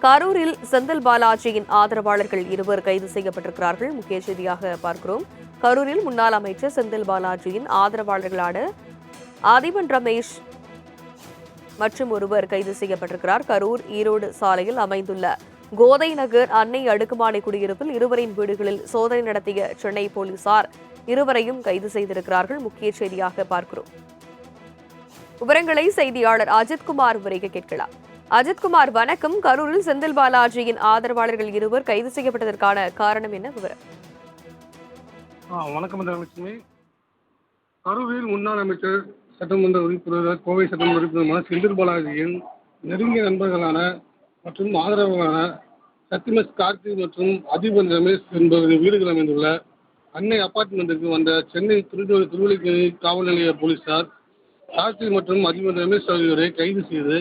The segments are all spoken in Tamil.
கரூரில் செந்தில் பாலாஜியின் ஆதரவாளர்கள் இருவர் கைது செய்யப்பட்டிருக்கிறார்கள். முக்கிய செய்தியாக பார்க்கிறோம். கரூரில் முன்னாள் அமைச்சர் செந்தில் பாலாஜியின் ஆதரவாளர்களான ஆதிபன் ரமேஷ் மற்றும் ஒருவர் கைது செய்யப்பட்டிருக்கிறார். கரூர் ஈரோடு சாலையில் அமைந்துள்ள கோதை நகர் அன்னை அடுக்குமாடி குடியிருப்பில் இருவரின் வீடுகளில் சோதனை நடத்திய சென்னை போலீசார் இருவரையும் கைது செய்திருக்கிறார்கள். முக்கிய செய்தியாக பார்க்கிறோம். விவரங்களை செய்தியாளர் அஜித்குமார் விரைக கேட்கலாம். அஜித்குமார், வணக்கம். கரூரில் செந்தில் பாலாஜியின் ஆதரவாளர்கள் இருவர் கைது செய்யப்பட்டதற்கான காரணம் என்ன? விவரம். வணக்கம் லட்சுமி. கரூரில் முன்னாள் அமைச்சர் சட்டமன்ற உறுப்பினர் கோவை சட்டமன்ற உறுப்பினரான செந்தில் பாலாஜியின் நெருங்கிய நண்பர்களான மற்றும் ஆதரவாளரான சத்தியமஸ் கார்த்திக் மற்றும் அதிபன் ரமேஷ் என்பவரின் வீடுகள் அமைந்துள்ள அன்னை அபார்ட்மெண்ட்டுக்கு வந்த சென்னை திருவள்ளிக்கேணி காவல் நிலைய போலீசார் கார்த்திக் மற்றும் அதிபன் ரமேஷ் ஆகியோரை கைது செய்து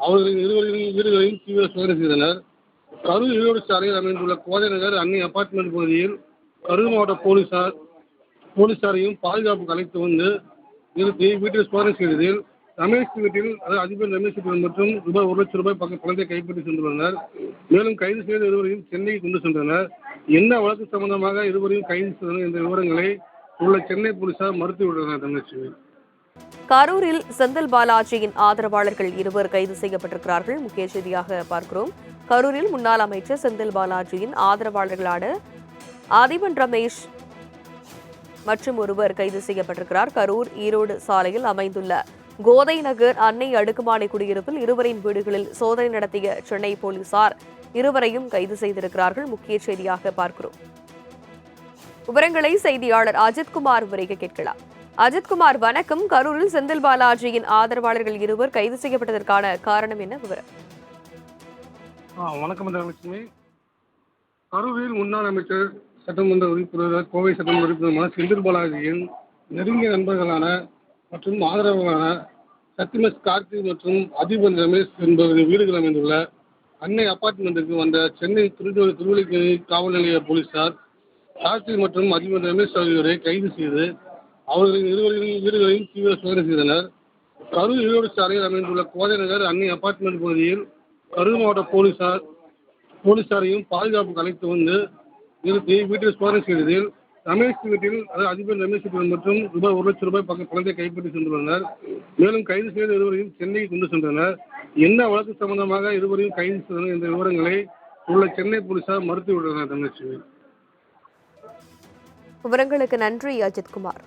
அவர்களின் இருவரின் வீடுகளையும் தீவிர சோதனை செய்தனர். கரூர் ஈரோடு சாலையில் அமைந்துள்ள கோதை நகர் அன்னை அபார்ட்மெண்ட் பகுதியில் கரூர் மாவட்ட போலீசாரையும் பாதுகாப்புக்கு அழைத்து வந்து நிறுத்தி வீட்டில் சோதனை செய்ததில் ரமேஷ் வீட்டில் அதிபர் ரமேஷ் வீட்டில் மற்றும் ரூபாய் 1 லட்சம் ரூபாய் பணத்தை கைப்பற்றி சென்றுள்ளனர். மேலும் கைது செய்த இருவரையும் சென்னைக்கு கொண்டு சென்றனர். என்ன வழக்கு சம்பந்தமாக இருவரையும் கைது செய்தனர் என்ற விவரங்களை உள்ள சென்னை போலீசார் மறுத்துவிட்டனர். தனலட்சுமி, கரூரில் செந்தில் பாலாஜியின் ஆதரவாளர்கள் இருவர் கைது செய்யப்பட்டிருக்கிறார்கள். முக்கிய செய்தியாக பார்க்கிறோம். கரூரில் முன்னாள் அமைச்சர் செந்தில் பாலாஜியின் ஆதரவாளர்களான ஆதிபன் ரமேஷ் மற்றும் ஒருவர் கைது செய்யப்பட்டிருக்கிறார். கரூர் ஈரோடு சாலையில் அமைந்துள்ள கோதை நகர் அன்னை அடுக்குமாடி குடியிருப்பில் இருவரின் வீடுகளில் சோதனை நடத்திய சென்னை போலீசார் இருவரையும் கைது செய்திருக்கிறார்கள். முக்கிய செய்தியாக பார்க்கிறோம். விவரங்களை செய்தியாளர் அஜித்குமார் விரைக கேட்கலாம். அஜித்குமார், வணக்கம். கரூரில் செந்தில் பாலாஜியின் ஆதரவாளர்கள் இருவர் கைது செய்யப்பட்டதற்கான காரணம் என்ன? விவரம். வணக்கம் லட்சுமி. கரூரில் முன்னாள் அமைச்சர் சட்டமன்ற உறுப்பினர் கோவை சட்டமன்ற உறுப்பினரான செந்தில் பாலாஜியின் நெருங்கிய நண்பர்களான மற்றும் ஆதரவாளரான சத்தியமஸ் கார்த்திக் மற்றும் அதிபன் ரமேஷ் என்பவரின் வீடுகள் அமைந்துள்ள அன்னை அபார்ட்மெண்ட்டுக்கு வந்த சென்னை திருவள்ளிக்கேணி காவல் நிலைய போலீசார் கார்த்திக் மற்றும் அதிபன் ரமேஷ் ஆகியோரை கைது செய்து அவர்களின் இருவரின் வீடுகளையும் தீவிர சோதனை செய்தனர். கரூர் ஈரோடு சாலையில் அமைந்துள்ள கோதை நகர் அன்னை அபார்ட்மெண்ட் பகுதியில் கரூர் மாவட்ட போலீசாரையும் பாதுகாப்புக்கு அழைத்து வந்து நிறுத்தி வீட்டில் சோதனை செய்ததில் ரமேஷ் வீட்டில் அதிபர் ரமேஷ் வீட்டில் மற்றும் ரூபாய் 1 லட்சம் ரூபாய் பணத்தை கைப்பற்றி சென்றுள்ளனர். மேலும் கைது செய்த இருவரையும் சென்னைக்கு கொண்டு சென்றனர். என்ன வழக்கு சம்பந்தமாக இருவரையும் கைது செய்தனர் என்ற விவரங்களை உள்ள சென்னை போலீசார் மறுத்துவிட்டனர். தனலட்சுமி, விவரங்களுக்கு நன்றி அஜித்குமார்.